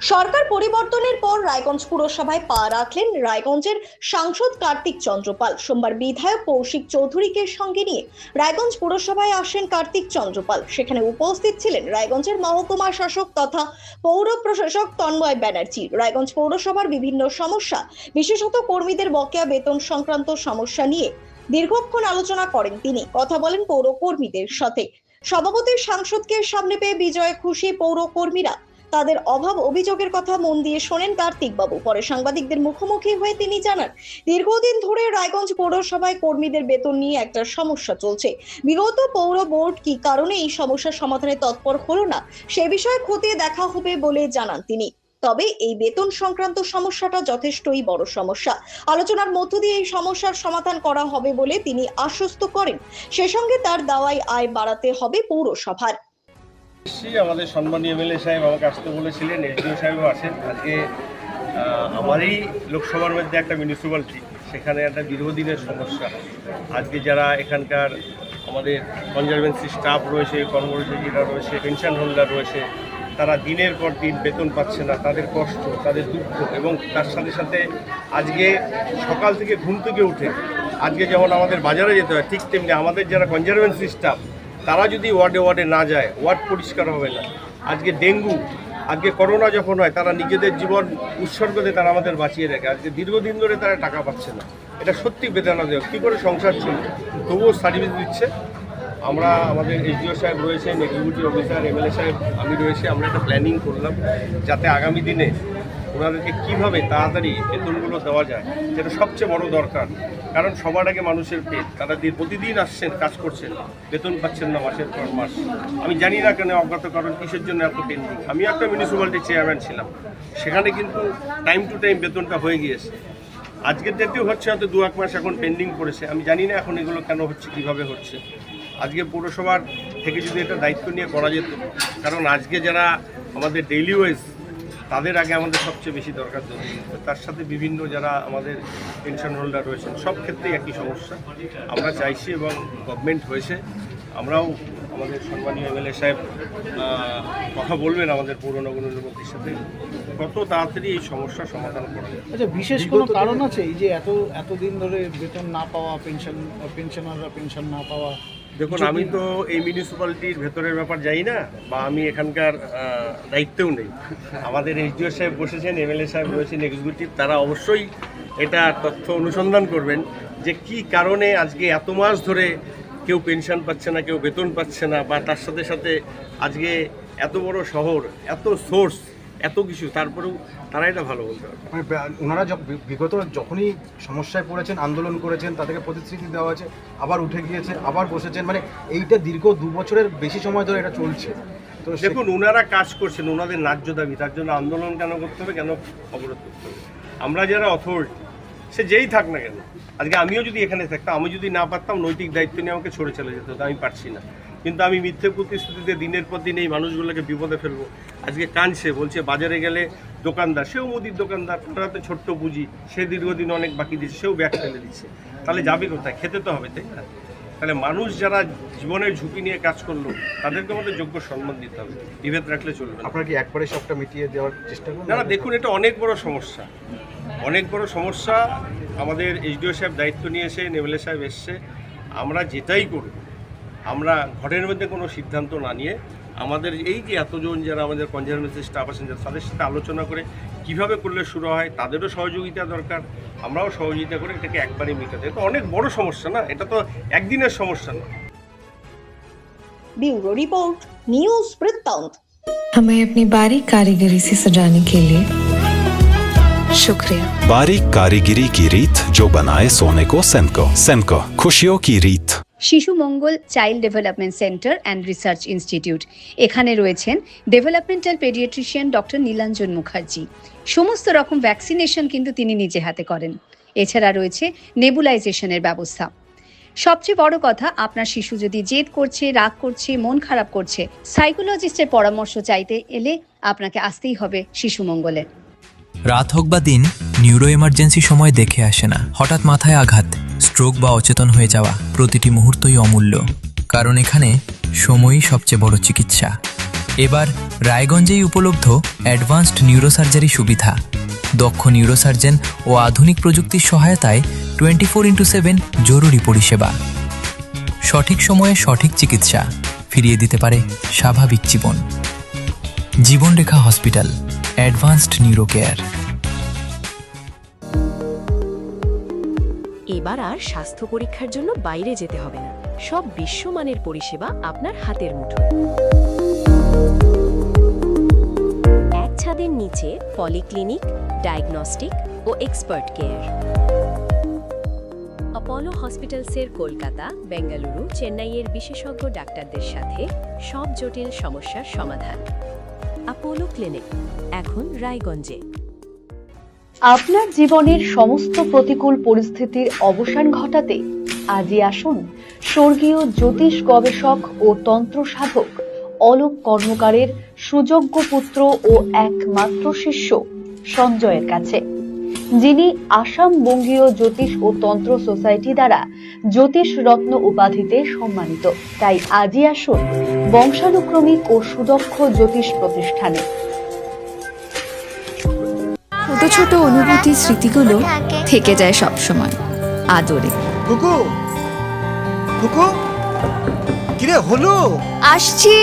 সরকার পরিবর্তনের পর রায়গঞ্জ পুরসভায় পা রাখলেন রায়গঞ্জের সাংসদ কার্তিক চন্দ্রপাল। সোমবার বিধায়ক কৌশিক চৌধুরীকে সঙ্গে নিয়ে রায়গঞ্জ পুরসভায় আসেন কার্তিক চন্দ্রপাল। সেখানে উপস্থিত ছিলেন রায়গঞ্জের মহকুমা শাসক তথা পৌর প্রশাসক তন্ময় ব্যানার্জি। রায়গঞ্জ পৌরসভার বিভিন্ন সমস্যা, বিশেষত কর্মীদের বকেয়া বেতন সংক্রান্ত সমস্যা নিয়ে দীর্ঘক্ষণ আলোচনা করেন তিনি। কথা বলেন পৌর কর্মীদের সাথে। সভাপতির সাংসদকে সামনে পেয়ে বিজয়ে খুশি পৌর কর্মীরা। তাদের অভাব অভিযোগের কথা মন দিয়ে শোনেন কার্তিক বাবু। পরে সাংবাদিকদের মুখোমুখি হয়ে তিনি জানান, দীর্ঘদিন ধরে রায়গঞ্জ পৌরসভায় কর্মীদের বেতন নিয়ে একটা সমস্যা চলছে। বিগত পৌর বোর্ড কি কারণে এই সমস্যার সমাধানে তৎপর হলো না সে বিষয়ে খতিয়ে দেখা হবে বলে জানান তিনি। তবে এই বেতন সংক্রান্ত সমস্যাটা যথেষ্টই বড় সমস্যা। আলোচনার মধ্য দিয়ে এই সমস্যার সমাধান করা হবে বলে তিনি আশ্বস্ত করেন। সে সঙ্গে তার দাওয়ায় আয় বাড়াতে হবে পৌরসভার। আমাদের সম্মানীয় এমএলএ সাহেব আমাকে আসতে বলেছিলেন, এসডিও সাহেবও আসেন। আজকে আমারই লোকসভার মধ্যে একটা মিউনিসিপ্যালিটি, সেখানে একটা দীর্ঘদিনের সমস্যা। আজকে যারা এখানকার আমাদের কনজারভেন্সি স্টাফ রয়েছে, কর্মচারীরা রয়েছে, পেনশন হোল্ডার রয়েছে, তারা দিনের পর দিন বেতন পাচ্ছে না। তাদের কষ্ট, তাদের দুঃখ, এবং তার সাথে সাথে আজকে সকাল থেকে ঘুম থেকে উঠে আজকে যেমন আমাদের বাজারে যেতে হয়, ঠিক তেমনি আমাদের যারা কনজারভেন্সি স্টাফ তারা যদি ওয়ার্ডে ওয়ার্ডে না যায়, ওয়ার্ড পরিষ্কার হবে না। আজকে ডেঙ্গু, আজকে করোনা যখন হয়, তারা নিজেদের জীবন উৎসর্গ দিয়ে তারা আমাদের বাঁচিয়ে রাখে। আজকে দীর্ঘদিন ধরে তারা টাকা পাচ্ছে না। এটা সত্যি বেদনাদায়ক। কী করে সংসার চলবে? তবুও সার্ভিস দিচ্ছে। আমরা আমাদের এসডিও সাহেব রয়েছেন, এক্সিকিউটিভ অফিসার, এমএলএ সাহেব, আমি রয়েছে। আমরা একটা প্ল্যানিং করলাম যাতে আগামী দিনে ওনাদেরকে কীভাবে তাড়াতাড়ি বেতনগুলো দেওয়া যায়, যেটা সবচেয়ে বড় দরকার। কারণ সবার আগে মানুষের পেট। তারা প্রতিদিন আসছেন, কাজ করছেন, বেতন পাচ্ছেন না মাসের পর মাস। আমি জানি না কেন, অজ্ঞাত কারণ কিসের জন্য এত পেন্ডিং। আমি একটা মিউনিসিপ্যালিটির চেয়ারম্যান ছিলাম, সেখানে কিন্তু টাইম টু টাইম বেতনটা হয়ে গিয়েছে। আজকের ডেটেও হচ্ছে, হয়তো 2-1 মাস এখন পেন্ডিং পড়েছে। আমি জানি না এখন এগুলো কেন হচ্ছে, কীভাবে হচ্ছে। আজকে পৌরসভার থেকে যদি এটা দায়িত্ব নিয়ে করা যেত, কারণ আজকে যারা আমাদের ডেইলি ওয়েজ, তাদের আগে আমাদের সবচেয়ে বেশি দরকার জরুরি। তার সাথে বিভিন্ন যারা আমাদের পেনশন হোল্ডার রয়েছেন, সব ক্ষেত্রেই একই সমস্যা। আমরা চাইছি, এবং গভর্নমেন্ট হয়েছে, আমরাও আমাদের সম্মানীয় এমএলএ সাহেব কথা বলবেন আমাদের পৌর নগর উন্নতির সাথে, কত তাড়াতাড়ি এই সমস্যার সমাধান করা যায়। আচ্ছা, বিশেষ কোনো কারণ আছে এই যে এতদিন ধরে বেতন না পাওয়া, পেনশনাররা পেনশন না পাওয়া? দেখুন, আমি তো এই মিউনিসিপ্যালিটির ভেতরের ব্যাপার যাই না, বা আমি এখানকার দায়িত্বেও নেই। আমাদের এসডিও সাহেব বসেছেন, এমএলএ সাহেব রয়েছেন, এক্সিকিউটিভ, তারা অবশ্যই এটা তথ্য অনুসন্ধান করবেন যে কি কারণে আজকে এত মাস ধরে কেউ পেনশন পাচ্ছে না, কেউ বেতন পাচ্ছে না, বা তার সাথে সাথে আজকে এত বড় শহর, এত সোর্স, এত কিছু, তারপরেও তারা এটা ভালো বলতে পারবে। ওনারা বিগত যখনই সমস্যায় পড়েছেন, আন্দোলন করেছেন, তাদেরকে প্রতিশ্রুতি দেওয়া হয়েছে, আবার উঠে গিয়েছে, আবার বসেছেন, মানে এইটা দীর্ঘ 2 বছরের বেশি সময় ধরে এটা চলছে। তো দেখুন, ওনারা কাজ করছেন, ওনাদের ন্যায্য দাবি, তার জন্য আন্দোলন কেন করতে হবে, কেন অবরোধ করতে হবে? আমরা যারা অথরিটি, সে যেই থাক না কেন, আজকে আমিও যদি এখানে থাকতাম, আমি যদি না পারতাম, নৈতিক দায়িত্ব নিয়ে আমাকে ছড়ে চলে যেত, আমি পারছি না। কিন্তু আমি মিথ্যে প্রতিশ্রুতিতে দিনের পর দিন এই মানুষগুলোকে বিপদে ফেলবো। আজকে কাঁদছে, বলছে বাজারে গেলে দোকানদার, সেও মুদির দোকানদার, তারা তো ছোট্ট পুঁজি, সে দীর্ঘদিন অনেক বাকি দিচ্ছে, সেও ব্যাগ ফেলে দিচ্ছে। তাহলে যাবে কোথায়? খেতে তো হবে, তাই না? তাহলে মানুষ যারা জীবনের ঝুঁকি নিয়ে কাজ করলো, তাদেরকে আমাদের যোগ্য সম্মান দিতে হবে, বিভেদ রাখলে চলবে না। আপনারা কি একবারে সবটা মিটিয়ে দেওয়ার চেষ্টা করুন? না, দেখুন, এটা অনেক বড় সমস্যা, অনেক বড় সমস্যা। আমাদের এসডিও সাহেব দায়িত্ব নিয়েছে, এমএলএ সাহেব এসছে। আমরা যেটাই করি, আমরা ঘরের মধ্যে কোনো সিদ্ধান্ত না নিয়ে, আমাদের এই যে এতজন যারা আমাদের কনজারভেন্সি স্টাফ আছেন, তাদের সাথে আলোচনা করে কিভাবে করলে শুরু হয়, তাদেরও সহযোগিতা দরকার, আমরাও সহযোগিতা করে এটাকে একবারই মেটাতে। এটা অনেক বড় সমস্যা না, এটা তো একদিনের সমস্যা না। ब्यूरो रिपोर्ट, न्यूज़ वृत्तांत। हमें अपनी बारीक कारीगरी से सजाने के लिए शुक्रिया। बारीक कारीगरी की रीत जो बनाए सोने को सेनको। सेनको, खुशियों की रीत। Shishu Mangal child development centre and research institute, এখানে রয়েছেন developmental paediatrician doctor Nilanjan Mukherjee. সমস্ত রকম ভ্যাকসিনেশন কিন্তু তিনি নিজে হাতে করেন। এছাড়া রয়েছে নেবুলাইজেশনের ব্যবস্থা। সবচেয়ে বড় কথা, আপনার শিশু যদি জেদ করছে, রাগ করছে, মন খারাপ করছে, সাইকোলজিস্টের পরামর্শ চাইতে এলে আপনাকে আসতেই হবে শিশু মঙ্গলে। রাত হোক বা দিন, নিউরো এমার্জেন্সি সময় দেখে আসে না। হঠাৎ মাথায় আঘাত, স্ট্রোক বা অচেতন হয়ে যাওয়া, প্রতিটি মুহূর্তই অমূল্য। কারণ এখানে সময়ই সবচেয়ে বড় চিকিৎসা। এবার রায়গঞ্জেই উপলব্ধ অ্যাডভান্সড নিউরোসার্জারি সুবিধা। দক্ষ নিউরোসার্জন ও আধুনিক প্রযুক্তির সহায়তায় 24x7 জরুরি পরিষেবা। সঠিক সময়ে সঠিক চিকিৎসা ফিরিয়ে দিতে পারে স্বাভাবিক জীবন। জীবনরেখা হসপিটাল, অ্যাডভান্সড নিউরো কেয়ার। এবার আর স্বাস্থ্য পরীক্ষার জন্য বাইরে যেতে হবে না, সব বিশ্বমানের পরিষেবা আপনার হাতের মুঠোয়। এক ছাদের নিচে পলিক্লিনিক, ডায়াগনস্টিক ও এক্সপার্ট কেয়ার। অপোলো হসপিটালসের কলকাতা, বেঙ্গালুরু, চেন্নাইয়ের বিশেষজ্ঞ ডাক্তারদের সাথে সব জটিল সমস্যার সমাধান। অপোলো ক্লিনিক এখন রায়গঞ্জে। আপনার জীবনের সমস্ত প্রতিকূল পরিস্থিতির অবসান ঘটাতে আজই আসুন স্বর্গীয় জ্যোতিষ গবেষক ও তন্ত্র সাধক অলোক কর্মকারের সুযোগ্য পুত্র ও একমাত্র শিষ্য সঞ্জয়ের কাছে, যিনি আসাম বঙ্গীয় জ্যোতিষ ও তন্ত্র সোসাইটি দ্বারা জ্যোতিষ রত্ন উপাধিতে সম্মানিত। তাই আজই আসুন বংশানুক্রমিক ও সুদক্ষ জ্যোতিষ প্রতিষ্ঠানে। ছোট ছোট অনুভূতি স্মৃতিগুলো থেকে যায় সব সময় আদরে। কুকু কুকু কিরে হলো? আসছি।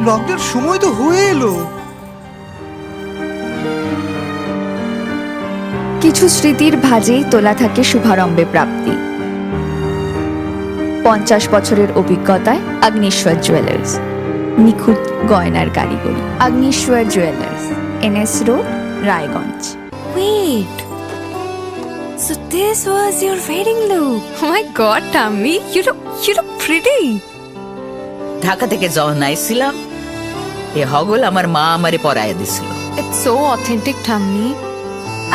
লকডাউন সময় তো হয়ে এলো। কিছু স্মৃতির ভাজেই তোলা থাকে শুভারম্ভে প্রাপ্তি। 50 বছরের অভিজ্ঞতায় অগ্নিশ্বর জুয়েলার্স, নিখুঁত গয়নার কারিগরি। Agnishwar jewellers, NS road, Raiganj. Wait, so this was your wedding look? Oh my God, Tammy, you look pretty. Dhaka থেকে যখন আইছিলাম এ হগল আমার মা আমারে পরায় দিছিল। It's so authentic, Tammy.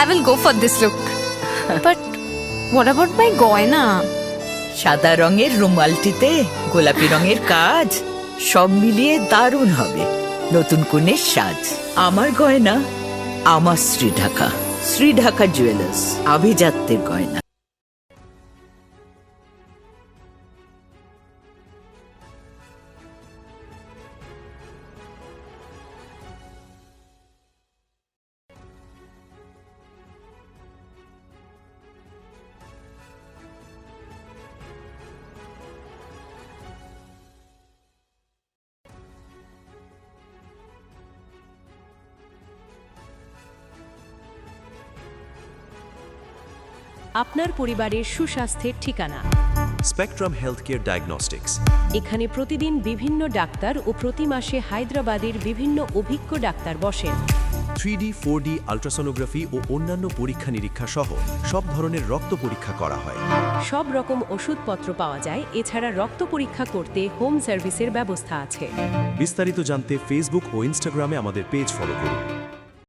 I will go for this look. But what about my goina? সাদা রঙের রুমালটিতে গোলাপি রঙের কাজ, সব মিলিয়ে দারুণ হবে নতুন কনের সাজ। আমার গয়না আমার শ্রীঢাকা, শ্রীঢাকা জুয়েলার্স, আভিজাত্যের গয়না। আপনার পরিবারের সুস্বাস্থ্যের ঠিকানা স্পেকট্রাম হেলথকেয়ার ডায়াগনস্টিক্স। এখানে প্রতিদিন বিভিন্ন ডাক্তার ও প্রতি মাসে হায়দ্রাবাদের বিভিন্ন অভিজ্ঞ ডাক্তার বসেন। 3D, 4D আল্ট্রাসোনোগ্রাফি ও অন্যান্য পরীক্ষা নিরীক্ষা সহ সব ধরনের রক্ত পরীক্ষা করা হয়। সব রকম ওষুধপত্র পাওয়া যায়। এছাড়া রক্ত পরীক্ষা করতে হোম সার্ভিসের ব্যবস্থা আছে। বিস্তারিত জানতে ফেসবুক ও ইনস্টাগ্রামে আমাদের পেজ ফলো করুন।